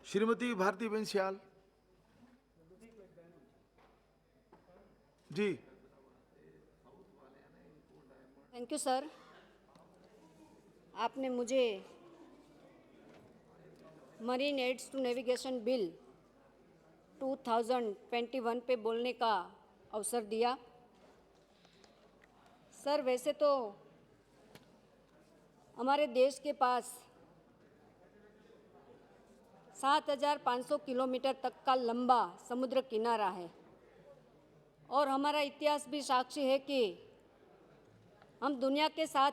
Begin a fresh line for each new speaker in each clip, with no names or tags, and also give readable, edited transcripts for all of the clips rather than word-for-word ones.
Shrimati Bharti ben Siyal ji.
Thank you sir. आपने मुझे marine aids to navigation bill 2021 पे बोलने का अवसर दिया। सर, वैसे तो हमारे देश के पास 7,500 किलोमीटर तक का लंबा समुद्र किनारा है और हमारा इतिहास भी साक्षी है कि हम दुनिया के साथ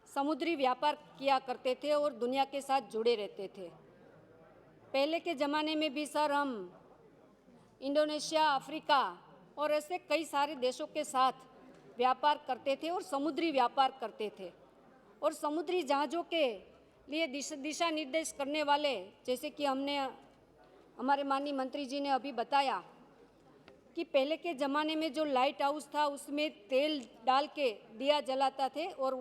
समुद्री व्यापार किया करते थे और दुनिया के साथ जुड़े रहते थे। पहले के ज़माने में भी सर हम इंडोनेशिया, अफ्रीका और ऐसे कई सारे देशों के साथ व्यापार करते थे और समुद्री व्यापार करते थे। और समुद्री जहाज़ों के लिए दिशा निर्देश करने वाले, जैसे कि हमारे माननीय मंत्री जी ने अभी बताया कि पहले के ज़माने में जो लाइट हाउस था उसमें तेल डाल के दिया जलाता थे और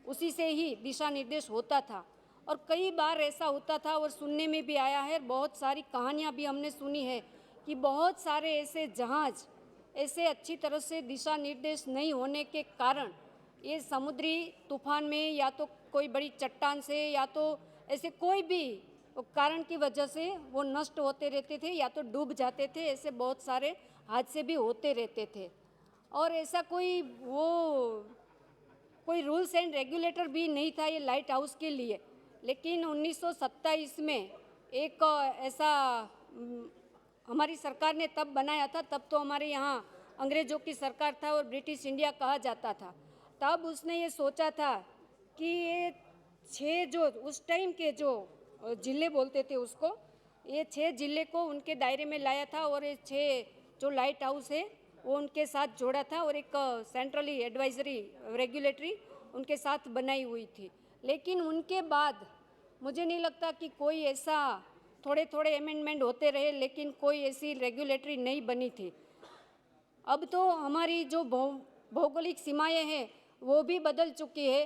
उसी से ही दिशा निर्देश होता था। और कई बार ऐसा होता था और सुनने में भी आया है, बहुत सारी कहानियाँ भी हमने सुनी है कि बहुत सारे ऐसे जहाज़ ऐसे अच्छी तरह से दिशा निर्देश नहीं होने के कारण ये समुद्री तूफान में या तो कोई बड़ी चट्टान से या तो ऐसे कोई भी कारण की वजह से वो नष्ट होते रहते थे या तो डूब जाते थे। ऐसे बहुत सारे हादसे भी होते रहते थे और ऐसा कोई रूल्स एंड रेगुलेटर भी नहीं था ये लाइट हाउस के लिए। लेकिन 1927 में एक ऐसा हमारी सरकार ने तब बनाया था। तब तो हमारे यहाँ अंग्रेज़ों की सरकार था और ब्रिटिश इंडिया कहा जाता था। तब उसने ये सोचा था कि ये 6 जो उस टाइम के जो ज़िले बोलते थे उसको, ये 6 ज़िले को उनके दायरे में लाया था और ये 6 जो लाइट हाउस है वो उनके साथ जोड़ा था और एक सेंट्रली एडवाइजरी रेगुलेटरी उनके साथ बनाई हुई थी। लेकिन उनके बाद मुझे नहीं लगता कि कोई ऐसा, थोड़े थोड़े अमेंडमेंट होते रहे लेकिन कोई ऐसी रेगुलेटरी नहीं बनी थी। अब तो हमारी जो भौगोलिक सीमाएं हैं वो भी बदल चुकी है।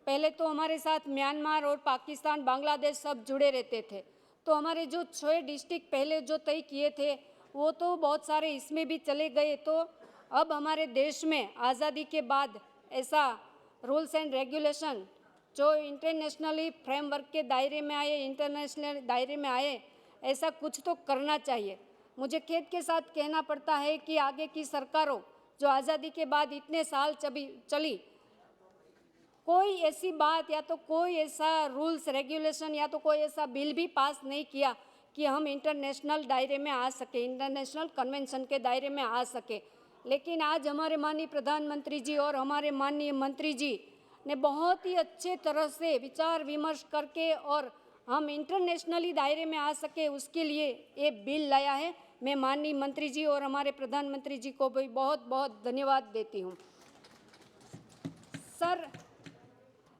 पहले तो हमारे साथ म्यांमार और पाकिस्तान, बांग्लादेश सब जुड़े रहते थे, तो हमारे जो 6 डिस्ट्रिक्ट पहले जो तय किए थे वो तो बहुत सारे इसमें भी चले गए। तो अब हमारे देश में आज़ादी के बाद ऐसा रूल्स एंड रेगुलेशन जो इंटरनेशनली फ्रेमवर्क के दायरे में आए, इंटरनेशनल दायरे में आए, ऐसा कुछ तो करना चाहिए। मुझे खेद के साथ कहना पड़ता है कि आगे की सरकारों जो आज़ादी के बाद इतने साल चली, कोई ऐसी बात या तो कोई ऐसा रूल्स रेगुलेशन या तो कोई ऐसा बिल भी पास नहीं किया कि हम इंटरनेशनल दायरे में आ सके, इंटरनेशनल कन्वेंशन के दायरे में आ सके। लेकिन आज हमारे माननीय प्रधानमंत्री जी और हमारे माननीय मंत्री जी ने बहुत ही अच्छे तरह से विचार विमर्श करके और हम इंटरनेशनली दायरे में आ सके उसके लिए ये बिल लाया है। मैं माननीय मंत्री जी और हमारे प्रधानमंत्री जी को भी बहुत बहुत धन्यवाद देती हूँ। सर,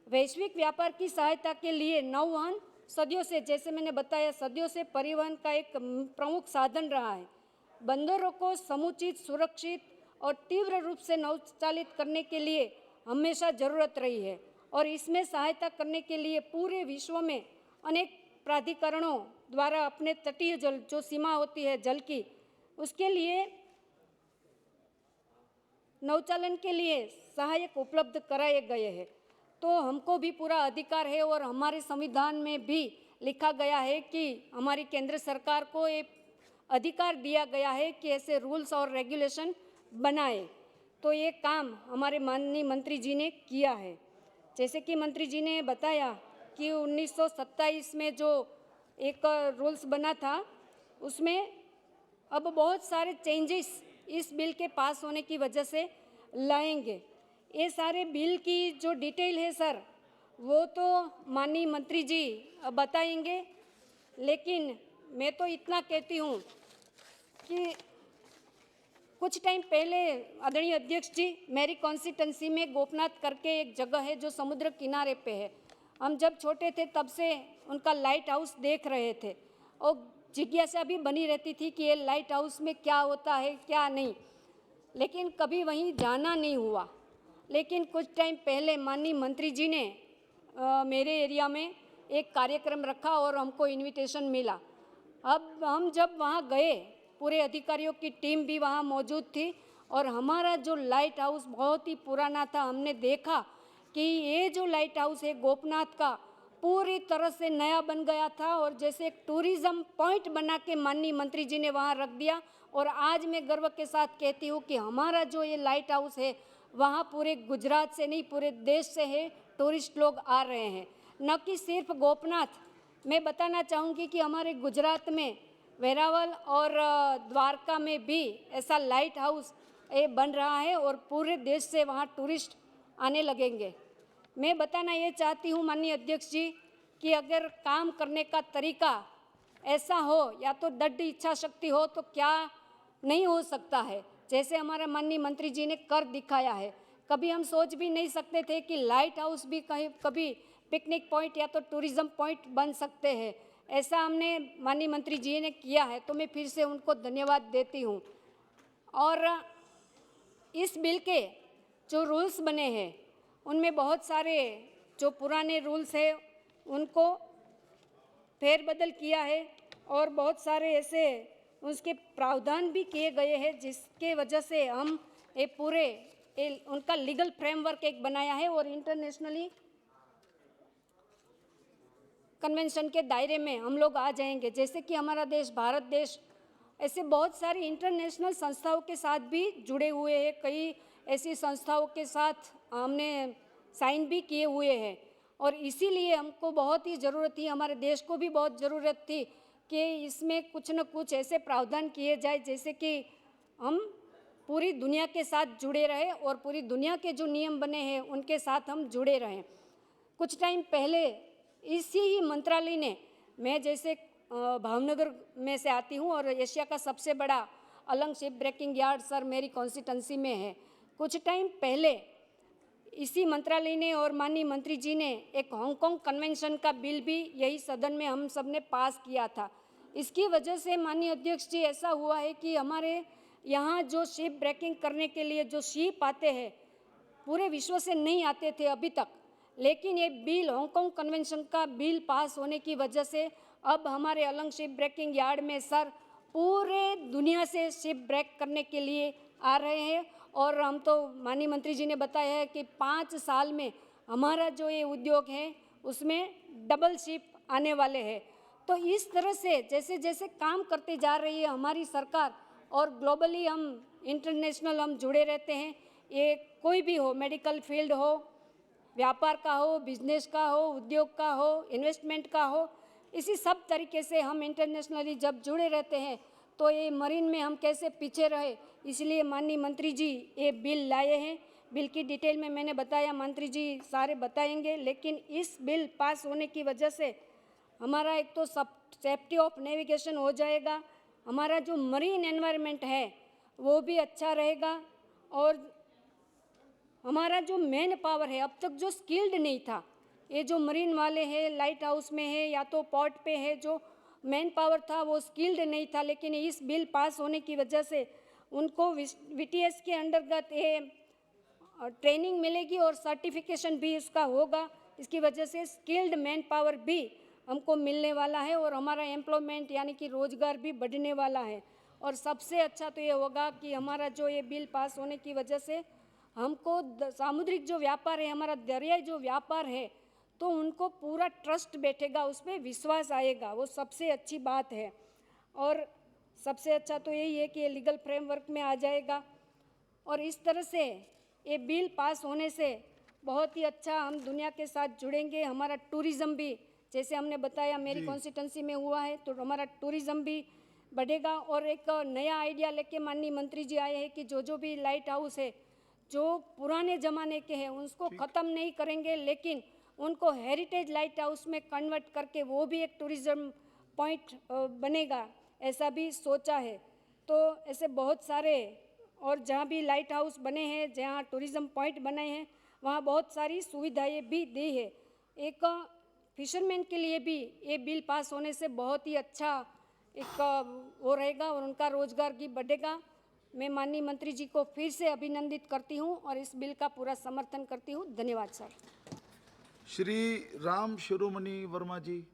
वैश्विक व्यापार की सहायता के लिए नौवहन सदियों से, जैसे मैंने बताया, सदियों से परिवहन का एक प्रमुख साधन रहा है। बंदरों को समुचित, सुरक्षित और तीव्र रूप से नौचालित करने के लिए हमेशा ज़रूरत रही है और इसमें सहायता करने के लिए पूरे विश्व में अनेक प्राधिकरणों द्वारा अपने तटीय जल, जो सीमा होती है जल की, उसके लिए नौचालन के लिए सहायक उपलब्ध कराए गए हैं। तो हमको भी पूरा अधिकार है और हमारे संविधान में भी लिखा गया है कि हमारी केंद्र सरकार को एक अधिकार दिया गया है कि ऐसे रूल्स और रेगुलेशन बनाए। तो ये काम हमारे माननीय मंत्री जी ने किया है। जैसे कि मंत्री जी ने बताया कि 1927 में जो एक रूल्स बना था उसमें अब बहुत सारे चेंजेस इस बिल के पास होने की वजह से लाएंगे। ये सारे बिल की जो डिटेल है सर, वो तो माननीय मंत्री जी बताएंगे। लेकिन मैं तो इतना कहती हूँ कि कुछ टाइम पहले आदरणीय अध्यक्ष जी, मेरी कॉन्स्टिटेंसी में गोपनाथ करके एक जगह है जो समुद्र किनारे पे है। हम जब छोटे थे तब से उनका लाइट हाउस देख रहे थे और जिज्ञासा भी बनी रहती थी कि ये लाइट हाउस में क्या होता है क्या नहीं, लेकिन कभी वहीं जाना नहीं हुआ। लेकिन कुछ टाइम पहले माननीय मंत्री जी ने मेरे एरिया में एक कार्यक्रम रखा और हमको इनविटेशन मिला। अब हम जब वहाँ गए, पूरे अधिकारियों की टीम भी वहाँ मौजूद थी और हमारा जो लाइट हाउस बहुत ही पुराना था। हमने देखा कि ये जो लाइट हाउस है गोपनाथ का पूरी तरह से नया बन गया था और जैसे एक टूरिज़्म पॉइंट बना के माननीय मंत्री जी ने वहाँ रख दिया। और आज मैं गर्व के साथ कहती हूँ कि हमारा जो ये लाइट हाउस है वहाँ पूरे गुजरात से नहीं पूरे देश से है टूरिस्ट लोग आ रहे हैं, न कि सिर्फ गोपनाथ। मैं बताना चाहूँगी कि हमारे गुजरात में वेरावल और द्वारका में भी ऐसा लाइट हाउस ये बन रहा है और पूरे देश से वहाँ टूरिस्ट आने लगेंगे। मैं बताना ये चाहती हूँ माननीय अध्यक्ष जी कि अगर काम करने का तरीका ऐसा हो या तो दृढ़ इच्छा शक्ति हो तो क्या नहीं हो सकता है, जैसे हमारा माननीय मंत्री जी ने कर दिखाया है। कभी हम सोच भी नहीं सकते थे कि लाइट हाउस भी कहीं कभी पिकनिक पॉइंट या तो टूरिज़्म पॉइंट बन सकते हैं। ऐसा हमने माननीय मंत्री जी ने किया है, तो मैं फिर से उनको धन्यवाद देती हूँ। और इस बिल के जो रूल्स बने हैं उनमें बहुत सारे जो पुराने रूल्स हैं उनको फेरबदल किया है और बहुत सारे ऐसे उसके प्रावधान भी किए गए हैं जिसके वजह से हम ये पूरे उनका लीगल फ्रेमवर्क एक बनाया है और इंटरनेशनली कन्वेंशन के दायरे में हम लोग आ जाएंगे। जैसे कि हमारा देश भारत देश ऐसे बहुत सारी इंटरनेशनल संस्थाओं के साथ भी जुड़े हुए हैं, कई ऐसी संस्थाओं के साथ हमने साइन भी किए हुए हैं और इसीलिए हमको बहुत ही ज़रूरत थी, हमारे देश को भी बहुत ज़रूरत थी कि इसमें कुछ न कुछ ऐसे प्रावधान किए जाए जैसे कि हम पूरी दुनिया के साथ जुड़े रहें और पूरी दुनिया के जो नियम बने हैं उनके साथ हम जुड़े रहें। कुछ टाइम पहले इसी ही मंत्रालय ने, मैं जैसे भावनगर में से आती हूँ और एशिया का सबसे बड़ा Alang ship breaking yard sir मेरी कॉन्स्टिट्यूंसी में है। कुछ टाइम पहले इसी मंत्रालय ने और माननीय मंत्री जी ने एक हांगकांग कन्वेंशन का बिल भी यही सदन में हम सब ने पास किया था। इसकी वजह से माननीय अध्यक्ष जी ऐसा हुआ है कि हमारे यहाँ जो शिप ब्रेकिंग करने के लिए जो शिप आते हैं पूरे विश्व से नहीं आते थे अभी तक, लेकिन ये बिल हांगकांग कन्वेंशन का बिल पास होने की वजह से अब हमारे अलंग शिप ब्रेकिंग यार्ड में सर पूरे दुनिया से शिप ब्रेक करने के लिए आ रहे हैं। और हम तो माननीय मंत्री जी ने बताया है कि 5 साल में हमारा जो ये उद्योग है उसमें डबल शिप आने वाले हैं। तो इस तरह से जैसे जैसे काम करते जा रही है हमारी सरकार और ग्लोबली हम इंटरनेशनल हम जुड़े रहते हैं, ये कोई भी हो, मेडिकल फील्ड हो, व्यापार का हो, बिजनेस का हो, उद्योग का हो, इन्वेस्टमेंट का हो, इसी सब तरीके से हम इंटरनेशनली जब जुड़े रहते हैं तो ये मरीन में हम कैसे पीछे रहे, इसलिए माननीय मंत्री जी ये बिल लाए हैं। बिल की डिटेल में मैंने बताया, मंत्री जी सारे बताएंगे, लेकिन इस बिल पास होने की वजह से हमारा एक तो सब सेफ्टी ऑफ नेविगेशन हो जाएगा, हमारा जो मरीन एनवायरनमेंट है वो भी अच्छा रहेगा और हमारा जो मैन पावर है अब तक जो स्किल्ड नहीं था, ये जो मरीन वाले हैं लाइट हाउस में है या तो पोर्ट पे है, जो मैन पावर था वो स्किल्ड नहीं था, लेकिन इस बिल पास होने की वजह से उनको VTS के अंतर्गत ये ट्रेनिंग मिलेगी और सर्टिफिकेशन भी इसका होगा। इसकी वजह से स्किल्ड मैन पावर भी हमको मिलने वाला है और हमारा एम्प्लॉयमेंट यानी कि रोज़गार भी बढ़ने वाला है। और सबसे अच्छा तो ये होगा कि हमारा जो ये बिल पास होने की वजह से हमको सामुद्रिक जो व्यापार है, हमारा दरियाई जो व्यापार है, तो उनको पूरा ट्रस्ट बैठेगा, उस पर विश्वास आएगा, वो सबसे अच्छी बात है। और सबसे अच्छा तो यही है कि ये लीगल फ्रेमवर्क में आ जाएगा और इस तरह से ये बिल पास होने से बहुत ही अच्छा हम दुनिया के साथ जुड़ेंगे। हमारा टूरिज़्म भी, जैसे हमने बताया मेरी कॉन्स्टिट्यूंसी में हुआ है, तो हमारा टूरिज़्म भी बढ़ेगा। और एक नया आइडिया लेके माननीय मंत्री जी आए हैं कि जो भी लाइट हाउस है जो पुराने ज़माने के हैं उसको ख़त्म नहीं करेंगे, लेकिन उनको हेरिटेज लाइट हाउस में कन्वर्ट करके वो भी एक टूरिज़्म पॉइंट बनेगा, ऐसा भी सोचा है। तो ऐसे बहुत सारे और जहाँ भी लाइट हाउस बने हैं, जहाँ टूरिज़्म पॉइंट बने हैं, वहाँ बहुत सारी सुविधाएं भी दी है। एक फिशरमैन के लिए भी ये बिल पास होने से बहुत ही अच्छा एक वो रहेगा और उनका रोज़गार भी बढ़ेगा। मैं माननीय मंत्री जी को फिर से अभिनंदित करती हूँ और इस बिल का पूरा समर्थन करती हूँ। धन्यवाद सर।
श्री राम शिरोमणि वर्मा जी।